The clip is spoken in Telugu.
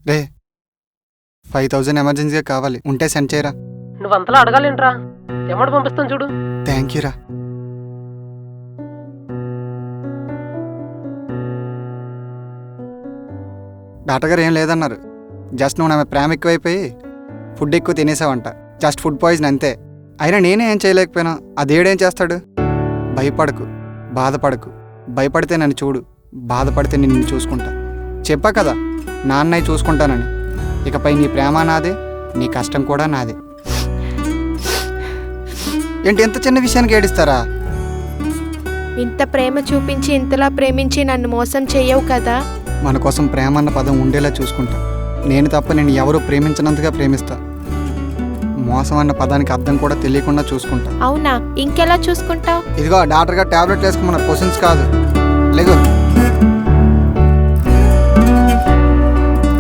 రే 5000 ఎమర్జెన్సీగా కావాలి, ఉంటే సెండ్ చేయరా. నువ్వు అంతలా అడగాలేంట్రా, ఎమ్మడి పంపిస్తాను చూడు. థ్యాంక్ యూ రా. డాక్టర్ గారు ఏం లేదన్నారు, జస్ట్ నువ్వు నా ప్రేమ ఎక్కువైపోయి ఫుడ్ ఎక్కువ తినేసావంట. జస్ట్ ఫుడ్ పాయిజన్ అంతే. అయినా నేనే ఏం చేయలేకపోయినా ఆ దేవుడేం చేస్తాడు? భయపడకు, బాధపడకు. భయపడితే నన్ను చూడు, బాధపడితే నిన్ను చూసుకుంటా. చెప్పా కదా నాన్నయ్య చూసుకుంటానని. ఇకపై నీ ప్రేమ నాదే, నీ కష్టం కూడా నాదే. ఏంటి ఎంత చిన్న విషయానికి ఏడిస్తారా? ఇంత ప్రేమ చూపించి ఇంతలా ప్రేమించి నన్ను మోసం చెయ్యవు కదా. మన కోసం ప్రేమ అన్న పదం ఉండేలా చూసుకుంటా. నేను తప్ప నేను ఎవరూ ప్రేమించినంతగా ప్రేమిస్తా. మోసం అన్న పదానికి అర్థం కూడా తెలియకుండా చూసుకుంటా. అవునా? ఇంకెలా చూసుకుంటావు? ఇదిగో డాక్టర్ గారు టాబ్లెట్లు వేసుకోమన్నారు, క్వశ్చన్స్ కాదు. లేగు.